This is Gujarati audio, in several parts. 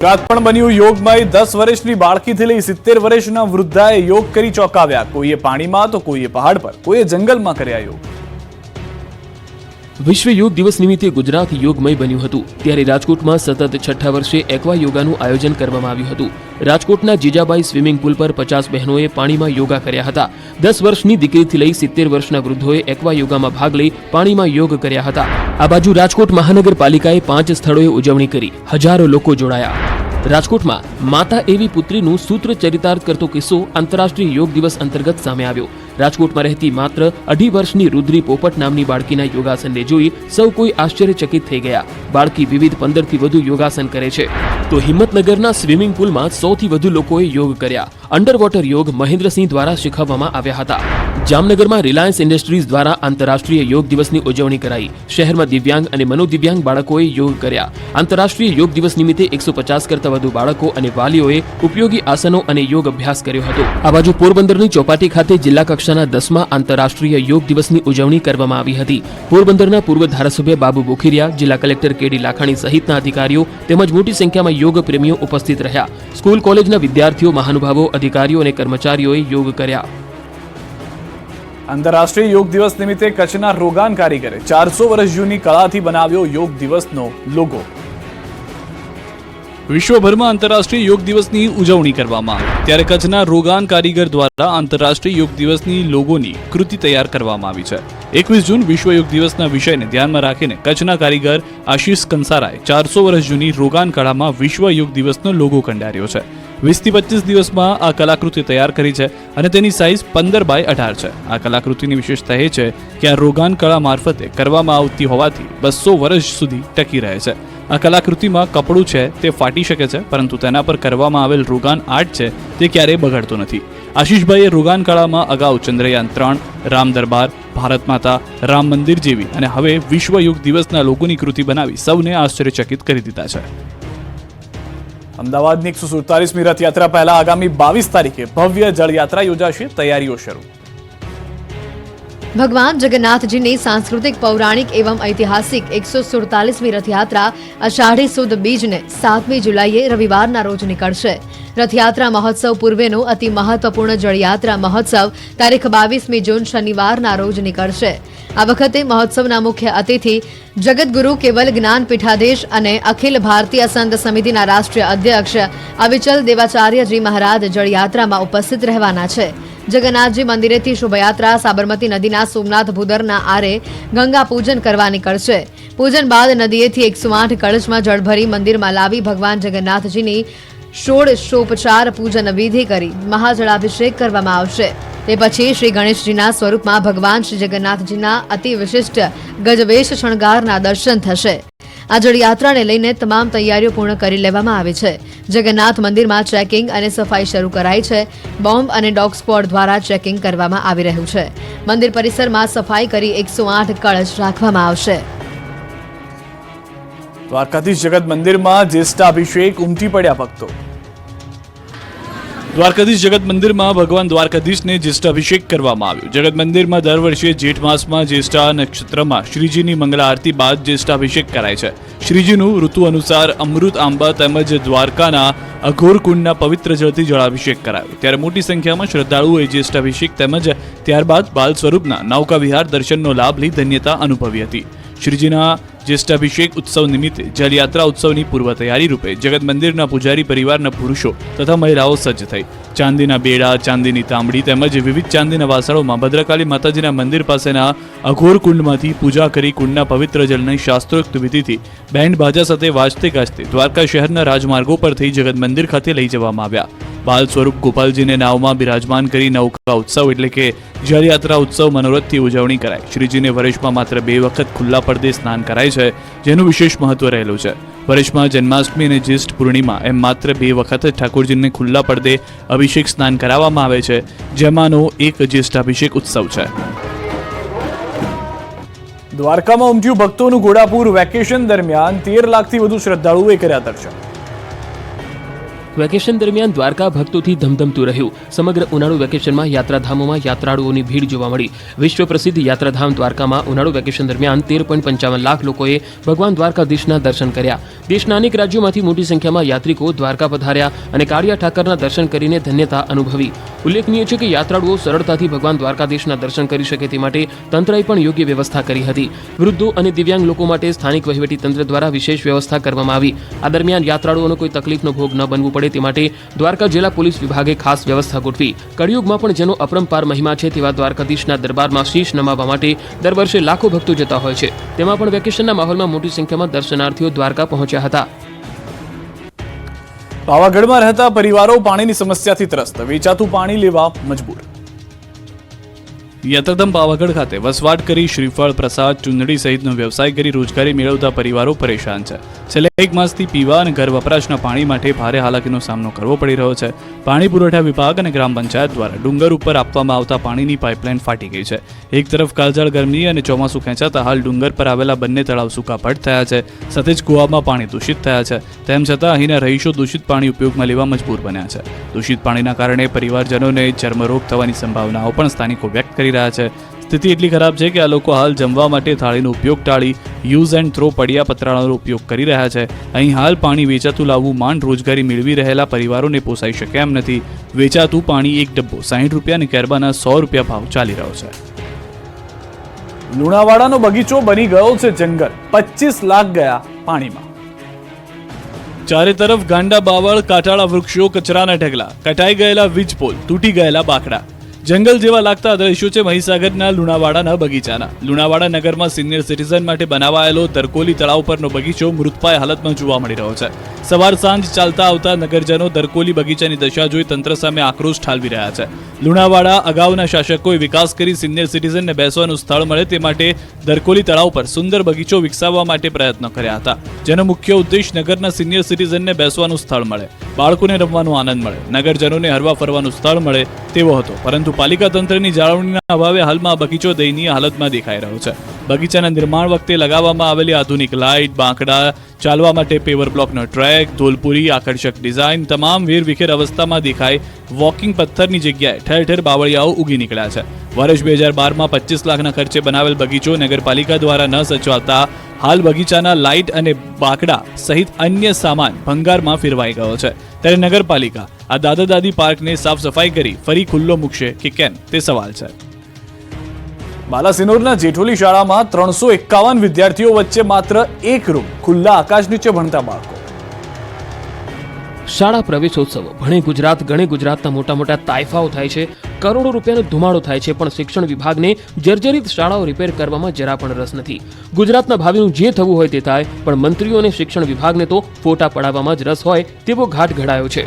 ગુજરાત પણ બન્યું યોગમય 10 વર્ષની બાળકીથી લઈ 70 વર્ષના વૃદ્ધાએ યોગ કરી ચોંકાવ્યા। કોઈએ પાણીમાં તો કોઈએ પહાડ પર, કોઈએ જંગલમાં કર્યા યોગ। વિશ્વ યોગ દિવસ નિમિત્તે ગુજરાત યોગમય બન્યું હતું। ત્યારે રાજકોટમાં સતત 6ઠા વર્ષે એક્વા યોગાનું આયોજન કરવામાં આવ્યું હતું। રાજકોટના જીજાબાઈ સ્વિમિંગ પુલ પર 50 બહેનોએ પાણીમાં યોગા કર્યા હતા। 10 વર્ષની દીકરીથી લઈ 70 વર્ષના વૃદ્ધોએ એક્વા યોગામાં ભાગ લઈ પાણીમાં યોગ કર્યા હતા। આ બાજુ રાજકોટ મહાનગરપાલિકાએ 5 સ્થળોએ ઉજવણી કરી, હજારો લોકો જોડાયા। રાજકોટમાં માતા એવી પુત્રીનું સૂત્ર ચરિતાર્થ કરતો કિસ્સો આંતરરાષ્ટ્રીય યોગ દિવસ અંતર્ગત સામે આવ્યો। રાજકોટમાં રહેતી માત્ર 2.5 વર્ષની રુદ્રી પોપટ નામની બાળકીના યોગાસનને જોઈ સૌ કોઈ આશ્ચર્યચકિત થઈ ગયા। બાળકી વિવિધ 15થી વધુ યોગાસન કરે છે, તો હિંમતનગરના સ્વિમિંગ પુલમાં 100થી વધુ લોકોએ યોગ કર્યા। અંડરવોટર યોગ મહેન્દ્રસિંહ દ્વારા શીખવવામાં આવ્યા હતા। જામનગરમાં રિલાયન્સ ઇન્ડસ્ટ્રીઝ દ્વારા આંતરરાષ્ટ્રીય યોગ દિવસની ઉજવણી કરાઈ। શહેરમાં દિવ્યાંગ અને મનોદિવ્યાંગ બાળકોએ યોગ કર્યા। આંતરરાષ્ટ્રીય યોગ દિવસ નિમિત્તે 150 કરતા વધુ બાળકો અને વાલીઓએ ઉપયોગી આસનો અને યોગ અભ્યાસ કર્યો હતો। આ બાજુ પોરબંદરની ચોપાટી ખાતે જિલ્લા કક્ષાના 10મા આંતરરાષ્ટ્રીય યોગ દિવસની ઉજવણી કરવામાં આવી હતી। પોરબંદરના પૂર્વ ધારાસભ્ય બાબુ બોખીરિયા, જિલ્લા કલેક્ટર કેડી લાખાણી સહિતના અધિકારીઓ તેમજ મોટી સંખ્યામાં યોગ પ્રેમીઓ ઉપસ્થિત રહ્યા। સ્કૂલ કોલેજના વિદ્યાર્થીઓ, મહાનુભાવો, અધિકારીઓ અને કર્મચારીઓએ યોગ કર્યા। આંતરરાષ્ટ્રીય યોગ દિવસ નિમિત્તે કચ્છના રોગાન કારીગરે 400 વર્ષ જૂની કળાથી બનાવ્યો યોગ દિવસનો લોગો। વિશ્વભરમાં આંતરરાષ્ટ્રીય યોગ દિવસની ઉજવણી કરવામાં આવી, ત્યારે કચ્છના રોગાન કારીગર દ્વારા આંતરરાષ્ટ્રીય યોગ દિવસની લોગોની કૃતિ તૈયાર કરવામાં આવી છે। 21 જૂન વિશ્વ યોગ દિવસના વિષયને ધ્યાનમાં રાખીને કચ્છના કારીગર આશીષ કંસારાએ 400 વર્ષ જૂની રોગાન કળામાં વિશ્વ યોગ દિવસનો લોગો કંડાર્યો છે। 20 થી 25 દિવસમાં આ કલાકૃતિ તૈયાર કરી છે અને તેની સાઇઝ 15x18 છે। આ કલાકૃતિની વિશેષતા એ છે કે આ રોગાન કળા મારફતે કરવામાં આવતી હોવાથી 200 વર્ષ સુધી ટકી રહે છે। આ કલાકૃતિમાં કપડું છે તે ફાટી શકે છે, પરંતુ તેના પર કરવામાં આવેલ રોગાન આર્ટ છે તે ક્યારેય બગડતો નથી। આશીષભાઈએ રોગાન કળામાં અગાઉ ચંદ્રયાન 3, રામ દરબાર, ભારત માતા, રામ મંદિર જેવી અને હવે વિશ્વ યોગ દિવસના લોગોની કૃતિ બનાવી સૌને આશ્ચર્યચકિત કરી દીધા છે। અમદાવાદની 147મી રથયાત્રા પહેલા આગામી 22 તારીખે ભવ્ય જળયાત્રા યોજાશે, તૈયારીઓ શરૂ। भगवान जगन्नाथ जी ने सांस्कृतिक पौराणिक एवं ऐतिहासिक 147મી रथयात्रा आषाढ़ी सुद बीज ने 7મી जुलाई रविवार रोज निकलશે। रथयात्रा महोत्सव पूर्वेनो अति महत्वपूर्ण जलयात्रा महोत्सव तारीख 22મી जून शनिवार रोज निकलશે। आ वखते महोत्सवना मुख्य अतिथि जगतगुरु केवल ज्ञान पीठाधीश અને अखिल भारतीय संत समितिना राष्ट्रीय अध्यक्ष अविचल देवाचार्यजी महाराज जलयात्राમાં ઉપસ્થિત રહેવાના છે। જગન્નાથજી મંદિરેથી શોભાયાત્રા સાબરમતી નદીના સોમનાથ ભૂદરના આરે ગંગા પૂજન કરવા નીકળશે। પૂજન બાદ નદીએથી 108 કળશમાં જળ ભરી મંદિરમાં લાવી ભગવાન જગન્નાથજીની ષોડશોપચાર પૂજન વિધિ કરી મહાજળાભિષેક કરવામાં આવશે। તે પછી શ્રી ગણેશજીના સ્વરૂપમાં ભગવાન શ્રી જગન્નાથજીના અતિ વિશિષ્ટ ગજવેશ શણગારના દર્શન થશે। આ જળયાત્રાને લઈને તમામ તૈયારીઓ પૂર્ણ કરી લેવામાં આવી છે। જગન્નાથ મંદિરમાં ચેકિંગ અને સફાઈ શરૂ કરાઈ છે। બોમ્બ અને ડોગ સ્ક્વોડ દ્વારા ચેકિંગ કરવામાં આવી રહ્યું છે। મંદિર પરિસરમાં સફાઈ કરી 108 કળશ રાખવામાં આવશે। દ્વારકાધીશ જગત મંદિરમાં જ્યેષ્ઠાભિષેક ઉમટી પડ્યા ભક્તો। દ્વારકાધીશ જગત મંદિરમાં ભગવાન દ્વારકાધીશને જ્યેષ્ઠાભિષેક કરવામાં આવ્યો। જગત મંદિરમાં દર વર્ષે જેઠ માસમાં જ્યેષ્ઠા નક્ષત્રમાં શ્રીજીની મંગળા આરતી બાદ જ્યેષ્ઠાભિષેક કરાય છે। શ્રીજીનું ઋતુ અનુસાર અમૃત આંબા તેમજ દ્વારકાના અઘોર કુંડના પવિત્ર જળથી જળાભિષેક કરાયો, ત્યારે મોટી સંખ્યામાં શ્રદ્ધાળુઓએ જ્યેષ્ઠાભિષેક તેમજ ત્યારબાદ બાલ સ્વરૂપના નૌકા વિહાર દર્શનનો લાભ લઈ ધન્યતા અનુભવી હતી। શ્રીજીના જ્યેષ્ઠાભિષેક ઉત્સવ નિમિત્તે જલયાત્રા ઉત્સવની પૂર્વ તૈયારી રૂપે જગત મંદિરના પૂજારી પરિવારના પુરુષો તથા મહિલાઓ સજ્જ થઈ ચાંદીના બેડા, ચાંદીની તાંબડી તેમજ વિવિધ ચાંદીના વાસણોમાં ભદ્રકાળી માતાજીના મંદિર પાસેના અઘોર કુંડમાંથી પૂજા કરી કુંડના પવિત્ર જળની શાસ્ત્રોક્ત વિધિથી બેન્ડ બાજા સાથે વાજતે ગાજતે દ્વારકા શહેરના રાજમાર્ગો પર થઈ જગત મંદિર ખાતે લઈ જવામાં આવ્યા। બાલ સ્વરૂપ ગોપાલજીને નાવમાં બિરાજમાન કરી નૌકા ઉત્સવ એટલે કે જળયાત્રા ઉત્સવ મનોરથથી ઉજવણી કરાય। શ્રીજીને વર્ષમાં માત્ર 2 વખત ખુલ્લા પડદે સ્નાન કરાય છે, જેનું વિશેષ મહત્વ રહેલું છે। વર્ષમાં જન્માષ્ટમી અને જ્યેષ્ઠ પૂર્ણિમા એમ માત્ર 2 વખત જ ઠાકોરજીને ખુલ્લા પડદે અભિષેક સ્નાન કરાવવામાં આવે છે, જેમાંનો એક જ્યેષ્ઠાભિષેક ઉત્સવ છે। દ્વારકામાં ઉમટ્યું ભક્તોનું ઘોડાપુર। વેકેશન દરમિયાન 13 લાખથી વધુ શ્રદ્ધાળુઓએ કર્યા દર્શન। વેકેશન દરમિયાન દ્વારકા ભક્તોથી ધમધમતું રહ્યું. સમગ્ર ઉનાળુ વેકેશનમાં યાત્રાધામોમાં યાત્રાળુઓની ભીડ જોવા મળી. વિશ્વ પ્રસિદ્ધ યાત્રાધામ દ્વારકામાં ઉનાળુ વેકેશન દરમિયાન 13.55 લાખ લોકોએ ભગવાન દ્વારકાધીશના દર્શન કર્યા. દેશના અનેક રાજ્યોમાંથી મોટી સંખ્યામાં યાત્રિકો દ્વારકા પધાર્યા અને કાળિયા ઠાકરના દર્શન કરીને ધન્યતા અનુભવી. ઉલ્લેખનીય છે કે યાત્રાળુઓ સરળતાથી ભગવાન દ્વારકાધીશના દર્શન કરી શકે તે માટે તંત્રએ પણ યોગ્ય વ્યવસ્થા કરી હતી. વૃદ્ધો અને દિવ્યાંગ લોકો માટે સ્થાનિક વહીવટીતંત્ર દ્વારા વિશેષ વ્યવસ્થા કરવામાં આવી. આ દરમિયાન યાત્રાળુઓનો કોઈ તકલીફનો ભોગ ન બનવું પડે તે માટે દ્વારકા જિલ્લા પોલીસ વિભાગે ખાસ વ્યવસ્થા ગોઠવી. કળિયુગમાં પણ જેનો અપરંપાર મહિમા છે તેવા દ્વારકાધીશના દરબારમાં શીશ નમાવવા માટે દર વર્ષે લાખો ભક્તો જતા હોય છે. તેમાં પણ વેકેશનના માહોલમાં મોટી સંખ્યામાં દર્શનાર્થીઓ દ્વારકા પહોંચ્યા હતા. પાવાગઢમાં રહેતા પરિવારો પાણીની સમસ્યાથી ત્રસ્ત, વેચાતું પાણી લેવા મજબૂર. યાત્રાધામ પાવાગઢ ખાતે વસવાટ કરી શ્રીફળ, પ્રસાદ, ચૂંદડી સહિતનો વ્યવસાય કરી રોજગારી મેળવતા પરિવારો પરેશાન છે. છેલ્લા 1 માસથી પીવા અને ઘર વપરાશના પાણી માટે ભારે હાલાકીનો સામનો કરવો પડી રહ્યો છે. પાણી પુરવઠા વિભાગ અને ગ્રામ પંચાયત દ્વારા ડુંગર ઉપર આપવામાં આવતા પાણીની પાઇપલાઇન ફાટી ગઈ છે. એક તરફ કાળઝાળ ગરમી અને ચોમાસું ખેંચાતા હાલ ડુંગર પર આવેલા બંને તળાવ સૂકાપટ થયા છે. સાથે જ કૂવામાં પાણી દૂષિત થયા છે. તેમ છતાં અહીંના રહીશો દૂષિત પાણી ઉપયોગમાં લેવા મજબૂર બન્યા છે. દૂષિત પાણીના કારણે પરિવારજનોને ચર્મરોગ થવાની સંભાવનાઓ પણ સ્થાનિકો વ્યક્ત કરી રહ્યા છે. સ્થિતિ એટલી ખરાબ છે કે આ લોકો હાલ જમવા માટે થાળીનો ઉપયોગ ટાળી યુઝ એન્ડ થ્રો પડિયા પતરાળાનો ઉપયોગ કરી રહ્યા છે. અહીં હાલ પાણી વેચાતું લાવવું માંડ રોજગારી મેળવી રહેલા પરિવારોને પોસાઈ શકે એમ નથી. વેચાતું પાણી એક ડબ્બો 60 રૂપિયા અને કેરબાના 100 રૂપિયા ભાવ ચાલી રહ્યો છે. લુણાવાડાનો બગીચો બની ગયો છે જંગલ, 25 લાખ ગયા પાણીમાં. ચારે તરફ ગાંડા બાવળ, કાંટાળા વૃક્ષો, કચરાના ઢગલા, કટાઈ ગયેલા વીજ પોલ, તૂટી ગયેલા બાકડા. જંગલ જેવા લાગતા દ્રશ્યો છે મહીસાગરના લુણાવાડાના બગીચાના. લુણાવાડા નગરમાં સિનિયર સિટીઝન માટે બનાવાયેલો દરકોલી તળાવ પરનો બગીચો મૃતપાય હાલતમાં જોવા મળી રહ્યો છે. સવાર સાંજ ચાલતા આવતા નગરજનો દરકોલી બગીચાની દશા જોઈ તંત્ર સામે આક્રોશ ઠાલવી રહ્યા છે. લુણાવાડા અગાઉના શાસકોએ વિકાસ કરી સિનિયર સિટીઝનને બેસવાનું સ્થળ મળે તે માટે દરકોલી તળાવ પર સુંદર બગીચો વિકસાવવા માટે પ્રયત્નો કર્યા હતા, જેનો મુખ્ય ઉદ્દેશ નગરના સિનિયર સિટીઝનને બેસવાનું સ્થળ મળે, બાળકોને રમવાનો આનંદ મળે, નગરજનોને હરવા ફરવાનું સ્થળ મળે તેવો હતો. પરંતુ પાલિકા તંત્રની જાળવણીના અભાવે હાલમાં બગીચો દયનીય હાલતમાં દેખાઈ રહ્યો છે. બગીચાના નિર્માણ વખતે લગાવવામાં આવેલી આધુનિક લાઇટ, બાંકડા, ચાલવા માટે પેવર બ્લોકનો ટ્રેક, ધોલપુરી, આકર્ષક ડિઝાઇન તમામ વેરવિખેર અવસ્થામાં દેખાય. વોકિંગ પથ્થરની જગ્યાએ ઠેર ઠેર બાવળિયાઓ ઉગી નીકળ્યા છે. વર્ષ 2012માં 25 લાખના ખર્ચે બનાવેલ બગીચો નગરપાલિકા દ્વારા ન સચવાતા હાલ બગીચાના લાઇટ અને બાકડા સહિત અન્ય સામાન ભંગારમાં ફેરવાઈ ગયો છે. ત્યારે નગરપાલિકા આ દાદા દાદી પાર્કને સાફ સફાઈ કરી ફરી ખુલ્લો મૂકશે કે કેમ તે સવાલ છે. બાલાસિનોરના જેઠોલી શાળામાં 351 વિદ્યાર્થીઓ વચ્ચે માત્ર એક રૂમ, ખુલ્લા આકાશ નીચે ભણતા બાળકો. શાળા પ્રવેશોત્સવ, ભણે ગુજરાત ગણે ગુજરાતના મોટા મોટા તાઇફાઓ થાય છે, કરોડો રૂપિયાનો ધુમાડો થાય છે, પણ શિક્ષણ વિભાગને જર્જરિત શાળાઓ રિપેર કરવામાં જરા પણ રસ નથી. ગુજરાતના ભાવિનું જે થવું હોય તે થાય, પણ મંત્રીઓ અને શિક્ષણ વિભાગને તો ફોટા પડાવવામાં જ રસ હોય તેવો ઘાટ ઘડાયો છે.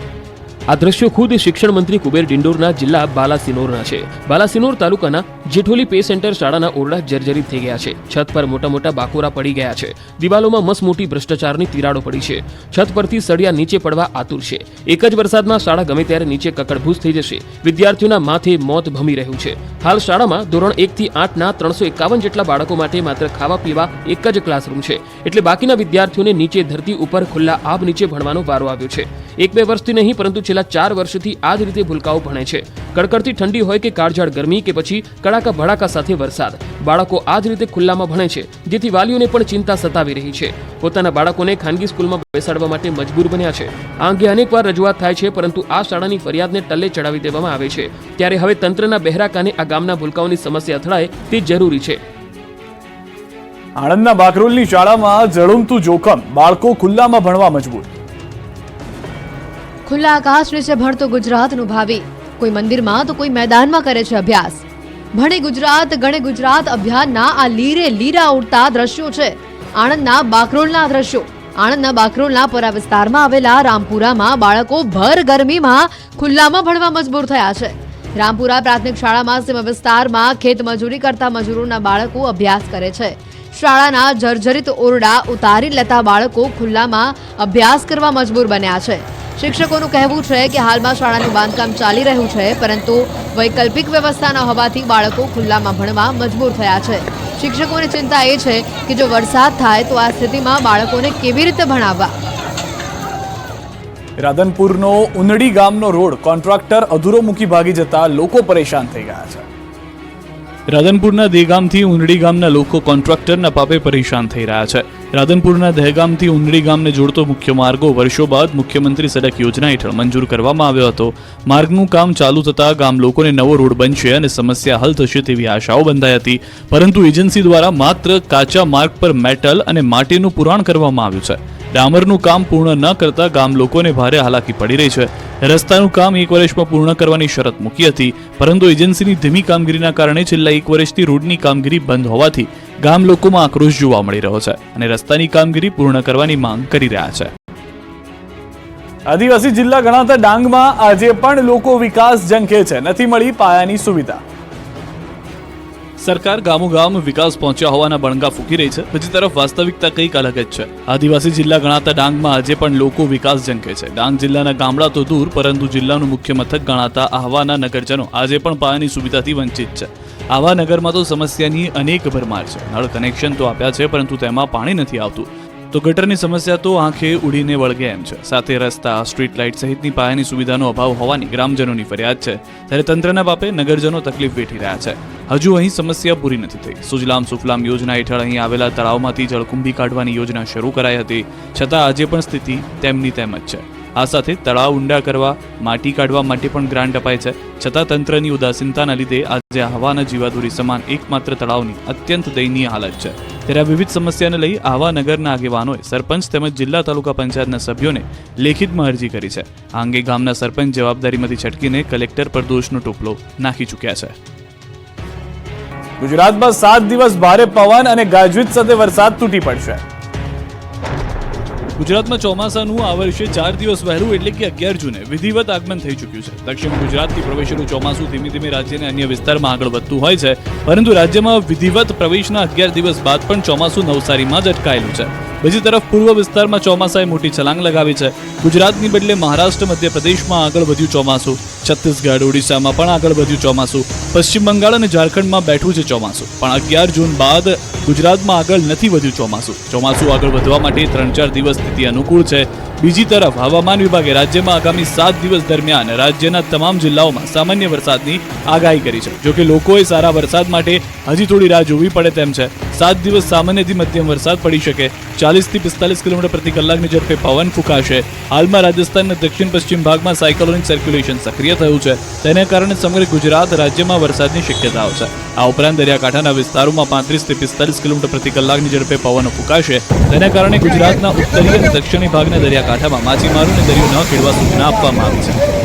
આ દ્રશ્યો ખુદ શિક્ષણ મંત્રી કુબેર ડિંડોરના જિલ્લા બાલાસિનોરના છે. બાલાસિનોર તાલુકાના જેઠોલી પે સેન્ટર શાળાના ઓરડા જર્જરિત થઈ ગયા છે. છત પર મોટા મોટા બાકોરા પડી ગયા છે. દિવાલોમાં મસમોટી ભ્રષ્ટાચારની તિરાડો પડી છે. છત પરથી સળિયા નીચે પડવા આતુર છે. એક જ વરસાદમાં શાળા ગમે ત્યારે નીચે કકડભૂસ થઈ જશે. વિદ્યાર્થીઓના માથે મોત ભમી રહ્યું છે. હાલ શાળામાં ધોરણ 1 થી 8ના 351 જેટલા બાળકો માટે માત્ર ખાવા પીવા એક જ ક્લાસરૂમ છે. એટલે બાકીના વિદ્યાર્થીઓને નીચે ધરતી ઉપર ખુલ્લા આબ નીચે ભણવાનો વારો આવ્યો છે. 1-2 વર્ષથી નહીં પરંતુ છેલ્લા 4 વર્ષથી આ જ રીતે ભૂલકાઓ ભણે છે. કડકડતી ઠંડી હોય કે કાળઝાળ ગરમી કે પછી કડાકા ભડાકા સાથે વરસાદ, બાળકો આ જ રીતે ખુલ્લામાં ભણે છે, જેથી વાલીઓને પણ ચિંતા સતાવી રહી છે. પોતાના બાળકોને ખાનગી સ્કૂલમાં બેસાડવા માટે મજબૂર બન્યા છે. આ અંગે અનેકવાર રજૂઆત થાય છે, પરંતુ આ શાળાની ફરિયાદને ટલ્લે ચડાવી દેવામાં આવે છે. ત્યારે હવે તંત્રના બહેરા કાને આ ગામના ભૂલકાઓની સમસ્યા અથડાય તે જરૂરી છે. આણંદના બાકરોલની શાળામાં ઝળુમતું જોખમ, બાળકો ખુલ્લામાં ભણવા મજબૂર. ખુલ્લા આકાશ નીચે ભણતો ગુજરાતનું ભાવિ, કોઈ મંદિરમાં તો કોઈ મેદાનમાં કરે છે અભ્યાસ. ભણે ગુજરાત ગણે ગુજરાત અભિયાનના આ લીરે લીરા ઉડતા દ્રશ્યો છે આણંદના બાકરોલના દ્રશ્યો. આણંદના બાકરોલના પરા વિસ્તારમાં આવેલા રામપુરામાં બાળકો ભર ગરમીમાં ખુલ્લામાં ભણવા મજબૂર થયા છે. રામપુરા પ્રાથમિક શાળામાં સીમા વિસ્તારમાં ખેત મજૂરી કરતા મજૂરોના બાળકો અભ્યાસ કરે છે. શાળાના જર્જરિત ઓરડા ઉતારી લેતા બાળકો ખુલ્લામાં અભ્યાસ કરવા મજબૂર બન્યા છે. શિક્ષકોનું કહેવું છે કે હાલમાં શાળાનું બાંધકામ ચાલી રહ્યું છે, પરંતુ વૈકલ્પિક વ્યવસ્થા ન હોવાથી બાળકો ખુલ્લામાં ભણવા મજબૂર થયા છે. શિક્ષકોની ચિંતા એ છે કે જો વરસાદ થાય તો આ સ્થિતિમાં બાળકોને કેવી રીતે ભણાવવા. રાધનપુરનો ઉનડી ગામનો રોડ કોન્ટ્રાક્ટર અધૂરો મૂકી ભાગી જતા લોકો પરેશાન થઈ ગયા છે. રાધનપુરના દેગામથી ઉનડી ગામના લોકો કોન્ટ્રાક્ટરના પાપે પરેશાન થઈ રહ્યા છે. રાધનપુરના દહેગામથી ઉનડી ગામને જોડતો મુખ્ય માર્ગો વર્ષો બાદ મુખ્યમંત્રી સડક યોજના હેઠળ મંજૂર કરવામાં આવ્યો હતો. માર્ગનું કામ ચાલુ થતાં ગામ લોકોને નવો રોડ બનશે અને સમસ્યા હલ થશે તેવી આશાઓ બંધાઈ હતી, પરંતુ એજન્સી દ્વારા માત્ર કાચા માર્ગ પર મેટલ અને માટીનું પુરાણ કરવામાં આવ્યું છે. ડામરનું કામ પૂર્ણ ન કરતા ગામ લોકોને ભારે હાલાકી પડી રહી છે. રસ્તાનું કામ 1 વર્ષમાં પૂર્ણ કરવાની શરત મૂકી હતી, પરંતુ એજન્સીની ધીમી કામગીરીના કારણે છેલ્લા 1 વર્ષથી રોડની કામગીરી બંધ હોવાથી ગામ લોકોમાં આક્રોશ જોવા મળી રહ્યો છે અને રસ્તાની કામગીરી પૂર્ણ કરવાની માંગ કરી રહ્યા છે. આદિવાસી જિલ્લા ગણાતા ડાંગમાં આજે પણ લોકો વિકાસ ઝંખે છે. નથી મળી પાયાની સુવિધા. સરકાર ગામોગામ વિકાસ પહોંચ્યા હોવાના બણગા ફૂંકી રહી છે. બીજી તરફ વાસ્તવિકતા કંઈક અલગ જ છે. આદિવાસી જિલ્લા ગણાતા ડાંગમાં આજે પણ લોકો વિકાસ ઝંખે છે. ડાંગ જિલ્લાના ગામડા તો દૂર, પરંતુ જિલ્લાનું મુખ્ય મથક ગણાતા આહવાના નગરજનો આજે પણ પાયાની સુવિધાથી વંચિત છે. આવા નગરમાં તો સમસ્યાની અનેક ભરમાર છે. નળ કનેક્શન તો આપ્યા છે, પરંતુ તેમાં પાણી નથી આવતું. તો ગટરની સમસ્યા તો આંખે ઉડીને વળગે એમ છે. સાથે રસ્તા, સ્ટ્રીટ લાઇટ સહિતની પાયાની સુવિધાનો અભાવ હોવાની ગ્રામજનોની ફરિયાદ છે. ત્યારે તંત્રના પાપે નગરજનો તકલીફ વેઠી રહ્યા છે. હજુ અહીં સમસ્યા પૂરી નથી થઈ. સુજલામ સુફલામ યોજના હેઠળ અહીં આવેલા તળાવમાંથી જળકુંભી કાઢવાની યોજના શરૂ કરાઈ હતી, છતાં આજે પણ સ્થિતિ તેમની તેમ જ છે. આ સાથે તળાવ ઊંડા કરવા, માટી કાઢવા માટે પણ ગ્રાન્ટ અપાય છે, છતાં તંત્રની ઉદાસીનતાના લીધે આજે આહવાના જીવાદોરી સમાન એકમાત્ર તળાવની અત્યંત દયનીય હાલત છે. ત્યારે આ વિવિધ સમસ્યાને લઈ આહવા નગરના આગેવાનોએ સરપંચ તેમજ જિલ્લા તાલુકા પંચાયતના સભ્યોને લેખિતમાં અરજી કરી છે. આ અંગે ગામના સરપંચ જવાબદારીમાંથી છટકીને કલેક્ટર પર દોષનો ટોપલો નાખી ચૂક્યા છે. ગુજરાતમાં 7 દિવસ ભારે પવન અને ગાજવીજ સાથે વરસાદ તૂટી પડશે. ગુજરાતમાં ચોમાસાનું આ વર્ષે 4 દિવસ વહેલું એટલે કે 11 જૂને વિધિવત આગમન થઈ ચૂક્યું છે. દક્ષિણ ગુજરાતથી પ્રવેશેલું ચોમાસું ધીમે ધીમે રાજ્યના અન્ય વિસ્તારમાં આગળ વધતું હોય છે, પરંતુ રાજ્યમાં વિધિવત પ્રવેશના 11 દિવસ બાદ પણ ચોમાસું નવસારીમાં જ અટકાયેલું છે. બીજી તરફ પૂર્વ વિસ્તારમાં ચોમાસાએ મોટી છલાંગ લગાવી છે. ગુજરાતની બદલે મહારાષ્ટ્ર, મધ્યપ્રદેશમાં આગળ વધ્યું ચોમાસું. છત્તીસગઢ, ઓડિશામાં પણ આગળ વધ્યું ચોમાસું. પશ્ચિમ બંગાળ અને ઝારખંડમાં બેઠું છે ચોમાસું. પણ 11 જૂન બાદ ગુજરાતમાં આગળ નથી વધ્યું ચોમાસું. ચોમાસું આગળ વધવા માટે 3-4 દિવસ સ્થિતિ અનુકૂળ છે. બીજી તરફ હવામાન વિભાગે રાજ્યમાં આગામી 7 દિવસ દરમિયાન રાજ્યના તમામ જિલ્લાઓમાં સામાન્ય વરસાદની આગાહી કરી છે. જોકે લોકોએ સારા વરસાદ માટે હજી થોડી રાહ જોવી પડે તેમ છે. 7 દિવસ સામાન્યથી મધ્યમ વરસાદ પડી શકે. 40 થી 45 કિલોમીટર પ્રતિ કલાકની ઝડપે પવન ફૂંકાશે. હાલમાં રાજસ્થાનના દક્ષિણ પશ્ચિમ ભાગમાં સાયક્લોનિક સર્ક્યુલેશન સક્રિય થયું છે. તેને કારણે સમગ્ર ગુજરાત રાજ્યમાં વરસાદની શક્યતાઓ છે. આ ઉપરાંત દરિયાકાંઠાના વિસ્તારોમાં 35 થી 45 કિલોમીટર પ્રતિ કલાકની ઝડપે પવન ફૂંકાશે. તેને કારણે ગુજરાતના ઉત્તરીય અને દક્ષિણી ભાગના દરિયાકાંઠામાં માછીમારોને દરિયો ન ખેડવા સૂચના આપવામાં આવી છે.